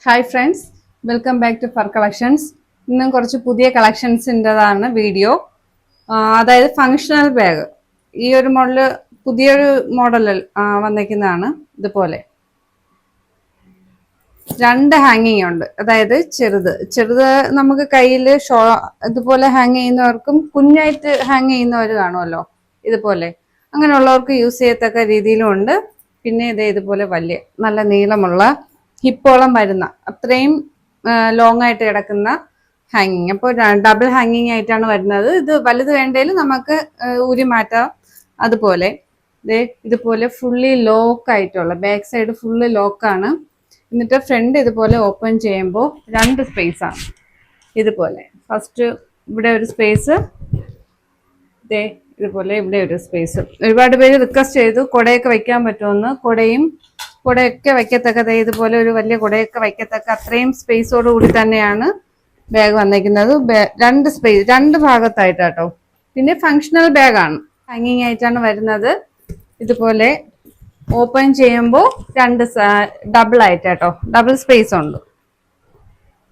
Hi friends, welcome back to fur കളക്ഷൻസ്. ഇന്നും കുറച്ച് പുതിയ കളക്ഷൻസിൻ്റെതാണ് വീഡിയോ. അതായത് ഫങ്ഷണൽ ബാഗ്. ഈ ഒരു മോഡല് പുതിയൊരു മോഡലിൽ വന്നിരിക്കുന്നതാണ്. ഇതുപോലെ രണ്ട് ഹാങ്ങിങ് ഉണ്ട്. അതായത് ചെറുത് നമുക്ക് കയ്യിൽ ഇതുപോലെ ഹാങ് ചെയ്യുന്നവർക്കും കുഞ്ഞായിട്ട് ഹാങ് ചെയ്യുന്നവർ കാണുമല്ലോ, ഇതുപോലെ അങ്ങനെയുള്ളവർക്ക് യൂസ് ചെയ്യത്തക്ക രീതിയിലും ഉണ്ട്. പിന്നെ ഇതുപോലെ വലിയ നല്ല നീളമുള്ള ഹിപ്പോളം വരുന്ന അത്രയും ലോങ് ആയിട്ട് കിടക്കുന്ന ഹാങ്ങിങ്. അപ്പോൾ ഡബിൾ ഹാങ്ങിങ് ആയിട്ടാണ് വരുന്നത്. ഇത് വലുത് വേണ്ടതിൽ നമുക്ക് ഊരി മാറ്റാം. അതുപോലെ ഇതുപോലെ ഫുള്ളി ലോക്ക് ആയിട്ടുള്ള ബാക്ക് സൈഡ് ഫുള്ള് ലോക്കാണ്. എന്നിട്ട് ഫ്രണ്ട് ഇതുപോലെ ഓപ്പൺ ചെയ്യുമ്പോൾ രണ്ട് സ്പേസ് ആണ്. ഇതുപോലെ ഫസ്റ്റ് ഇവിടെ ഒരു സ്പേസ്, ഇതുപോലെ ഇവിടെ ഒരു സ്പേസ്. ഒരുപാട് പേര് റിക്വസ്റ്റ് ചെയ്തു കുടയൊക്കെ വെക്കാൻ പറ്റുമെന്ന്. കുടയൊക്കെ വയ്ക്കത്തക്ക ഇതുപോലെ ഒരു വലിയ കുടയൊക്കെ വയ്ക്കത്തക്ക അത്രയും സ്പേസോട് കൂടി തന്നെയാണ് ബാഗ് വന്നിരിക്കുന്നത്. രണ്ട് ഭാഗത്തായിട്ടാട്ടോ. പിന്നെ ഫങ്ഷണൽ ബാഗാണ്, ഹാങ്ങിങ് ആയിട്ടാണ് വരുന്നത്. ഇതുപോലെ ഓപ്പൺ ചെയ്യുമ്പോൾ ഡബിൾ ആയിട്ടാട്ടോ, ഡബിൾ സ്പേസ് ഉണ്ട്.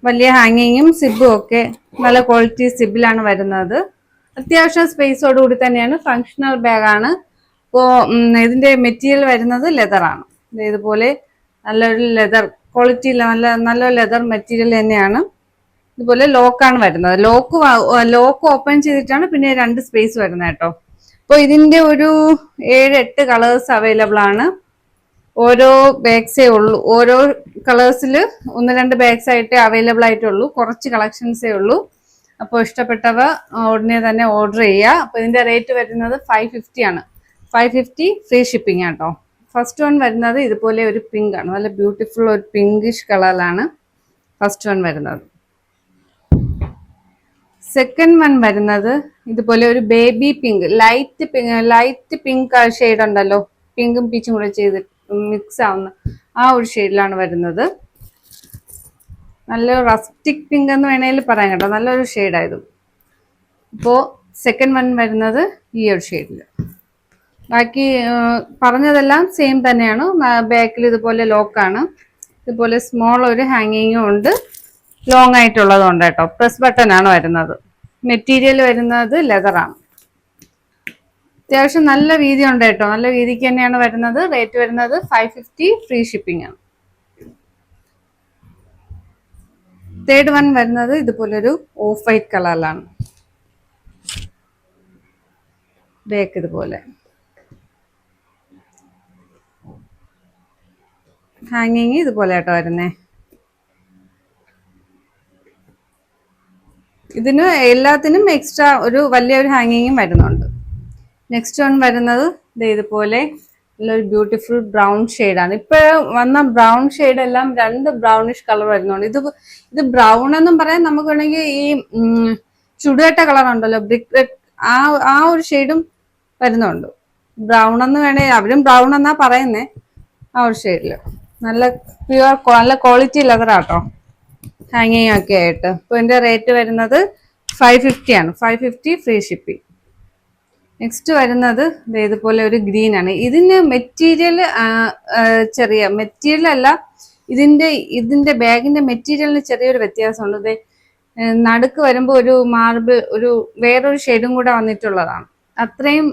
വലിയ ഹാങ്ങിങ്ങും സിബും ഒക്കെ നല്ല ക്വാളിറ്റി സിബിലാണ് വരുന്നത്. അത്യാവശ്യം സ്പേസോട് കൂടി തന്നെയാണ്. ഫങ്ഷണൽ ബാഗാണ്. ഇപ്പോൾ ഇതിന്റെ മെറ്റീരിയൽ വരുന്നത് ലെതറാണ്. ഇതുപോലെ നല്ലൊരു ലെതർ ക്വാളിറ്റി, നല്ല ലെതർ മെറ്റീരിയൽ തന്നെയാണ്. ഇതുപോലെ ലോക്കാണ് വരുന്നത്. ലോക്ക് ഓപ്പൺ ചെയ്തിട്ടാണ് പിന്നെ രണ്ട് സ്പേസ് വരുന്നത് കേട്ടോ. അപ്പോൾ ഇതിന്റെ ഒരു 7-8 കളേഴ്സ് അവൈലബിൾ ആണ്. ഓരോ ബാഗ്സേ ഉള്ളൂ. ഓരോ കളേഴ്സിൽ 1-2 ബാഗ്സ് ആയിട്ടേ അവൈലബിൾ ആയിട്ടുള്ളൂ. കുറച്ച് കളക്ഷൻസേ ഉള്ളൂ. അപ്പോൾ ഇഷ്ടപ്പെട്ടവ ഉടനെ തന്നെ ഓർഡർ ചെയ്യുക. അപ്പോൾ ഇതിന്റെ റേറ്റ് വരുന്നത് 550 ആണ്. 550 ഫ്രീ ഷിപ്പിംഗ് ആട്ടോ. ഫസ്റ്റ് വൺ വരുന്നത് ഇതുപോലെ ഒരു പിങ്ക് ആണ്. നല്ല ബ്യൂട്ടിഫുൾ ഒരു പിങ്കിഷ് കളറിലാണ് ഫസ്റ്റ് വൺ വരുന്നത്. സെക്കൻഡ് വൺ വരുന്നത് ഇതുപോലെ ഒരു baby pink, light pink shade ഉണ്ടല്ലോ, പിങ്കും പീച്ചും കൂടെ ചെയ്ത് മിക്സ് ആവുന്ന ആ ഒരു ഷെയ്ഡിലാണ് വരുന്നത്. നല്ലൊരു റസ്റ്റിക് പിങ്ക് എന്ന് വേണമെങ്കിൽ പറയാം കേട്ടോ. നല്ലൊരു ഷെയ്ഡായത്. ഇപ്പോൾ സെക്കൻഡ് വൺ വരുന്നത് ഈ ഒരു ഷെയ്ഡിൽ. ബാക്കി പറഞ്ഞതെല്ലാം സെയിം തന്നെയാണ്. ബാക്കിൽ ഇതുപോലെ ലോക്കാണ്. ഇതുപോലെ സ്മോൾ ഒരു ഹാങ്ങിങ്ങും ഉണ്ട്, ലോങ് ആയിട്ടുള്ളതും ഉണ്ട് കേട്ടോ. പ്രസ് ബട്ടൺ ആണ് വരുന്നത്. മെറ്റീരിയൽ വരുന്നത് ലെതറാണ്. അത്യാവശ്യം നല്ല വീതി ഉണ്ട് കേട്ടോ. നല്ല വീതിക്ക് തന്നെയാണ് വരുന്നത്. റേറ്റ് വരുന്നത് 550 ഫ്രീ ഷിപ്പിംഗ് ആണ്. തേർഡ് വൺ വരുന്നത് ഇതുപോലൊരു ഓഫ് വൈറ്റ് കളറിലാണ്. ബാക്ക് ഇതുപോലെ ഹാങ്ങിങ് ഇതുപോലെ ആട്ടോ വരുന്നേ. ഇതിന് എല്ലാത്തിനും എക്സ്ട്രാ ഒരു വലിയൊരു ഹാങ്ങിങ്ങും വരുന്നുണ്ട്. നെക്സ്റ്റ് വൺ വരുന്നത് ഇതുപോലെ നല്ലൊരു ബ്യൂട്ടിഫുൾ ബ്രൗൺ ഷെയ്ഡാണ്. ഇപ്പൊ വന്ന ബ്രൗൺ ഷെയ്ഡ് എല്ലാം രണ്ട് ബ്രൗണിഷ് കളർ വരുന്നുണ്ട്. ഇത് ബ്രൗൺ എന്നും പറയാൻ നമുക്ക് വേണമെങ്കിൽ ഈ ചുടുകട്ട കളർ ഉണ്ടല്ലോ, ബ്രിക്ക് റെഡ്, ആ ഒരു ഷെയ്ഡും വരുന്നുണ്ട്. ബ്രൗൺ എന്ന് വേണേ അവരും ബ്രൗൺ എന്നാ പറയുന്നേ. ആ ഒരു ഷെയ്ഡില് നല്ല പ്യുവർ നല്ല ക്വാളിറ്റി ലെതറാട്ടോ, ഹാങ്ങിങ് ഒക്കെ ആയിട്ട്. ഇപ്പൊ ഇതിന്റെ റേറ്റ് വരുന്നത് 550 ആണ്. 550 ഫ്രീ ഷിപ്പിംഗ്. നെക്സ്റ്റ് വരുന്നത് ഇതുപോലെ ഒരു ഗ്രീൻ ആണ്. ഇതിന് മെറ്റീരിയൽ ചെറിയ മെറ്റീരിയൽ അല്ല, ഇതിന്റെ ബാഗിന്റെ മെറ്റീരിയലിന് ചെറിയൊരു വ്യത്യാസമുണ്ട്. നടുക്ക് വരുമ്പോൾ ഒരു മാർബിൾ, വേറൊരു ഷെയ്ഡും കൂടെ വന്നിട്ടുള്ളതാണ്. അത്രയും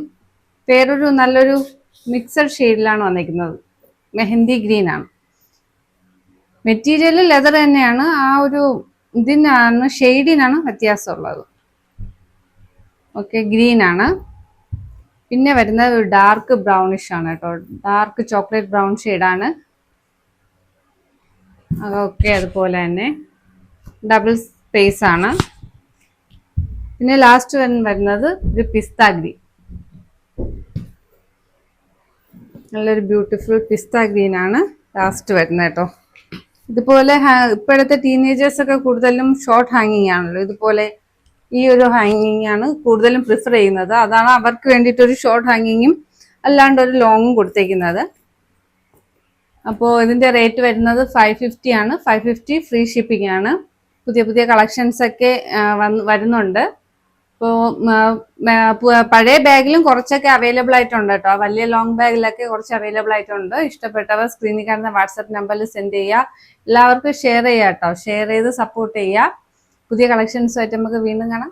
വേറൊരു നല്ലൊരു മിക്സഡ് ഷെയ്ഡിലാണ് വന്നിരിക്കുന്നത്. മെഹന്തി ഗ്രീൻ ആണ്. മെറ്റീരിയൽ ലെതർ തന്നെയാണ്. ആ ഒരു ഇതിനാണ്, ഷെയ്ഡിനാണ് വ്യത്യാസമുള്ളത്. ഓക്കെ, ഗ്രീൻ ആണ്. പിന്നെ വരുന്നത് ഒരു ഡാർക്ക് ബ്രൗണിഷ് ആണ് കേട്ടോ. ഡാർക്ക് ചോക്ലേറ്റ് ബ്രൗൺ ഷെയ്ഡാണ്. അതൊക്കെ അതുപോലെ തന്നെ ഡബിൾ സ്പേസ് ആണ്. പിന്നെ ലാസ്റ്റ് വരുന്നത് ഒരു പിസ്ത ഗ്രീൻ, നല്ലൊരു ബ്യൂട്ടിഫുൾ പിസ്ത ഗ്രീൻ ആണ് ലാസ്റ്റ് വരുന്നത് കേട്ടോ. ഇതുപോലെ ഇപ്പോഴത്തെ ടീനേജേഴ്സ് ഒക്കെ കൂടുതലും ഷോർട്ട് ഹാങ്ങിങ് ആണല്ലോ. ഇതുപോലെ ഈ ഒരു ഹാങ്ങിങ് ആണ് കൂടുതലും പ്രിഫർ ചെയ്യുന്നത്. അതാണ് അവർക്ക് വേണ്ടിയിട്ട് ഒരു ഷോർട്ട് ഹാങ്ങിങ്ങും അല്ലാണ്ട് ഒരു ലോങ്ങും കൊടുത്തേക്കുന്നത്. അപ്പോൾ ഇതിന്റെ റേറ്റ് വരുന്നത് 550 ആണ്. 550 ഫ്രീ ഷിപ്പിംഗ് ആണ്. പുതിയ കളക്ഷൻസ് ഒക്കെ വരുന്നുണ്ട്. ഇപ്പോൾ പഴയ ബാഗിലും കുറച്ചൊക്കെ അവൈലബിൾ ആയിട്ടുണ്ട് കേട്ടോ. വലിയ ലോങ് ബാഗിലൊക്കെ കുറച്ച് അവൈലബിൾ ആയിട്ടുണ്ട്. ഇഷ്ടപ്പെട്ടവർ സ്ക്രീനിൽ കാണുന്ന വാട്സാപ്പ് നമ്പറിൽ സെൻഡ് ചെയ്യുക. എല്ലാവർക്കും ഷെയർ ചെയ്യുക കേട്ടോ. ഷെയർ ചെയ്ത് സപ്പോർട്ട് ചെയ്യുക. പുതിയ കളക്ഷൻസുമായിട്ട് നമുക്ക് വീണ്ടും കാണാം.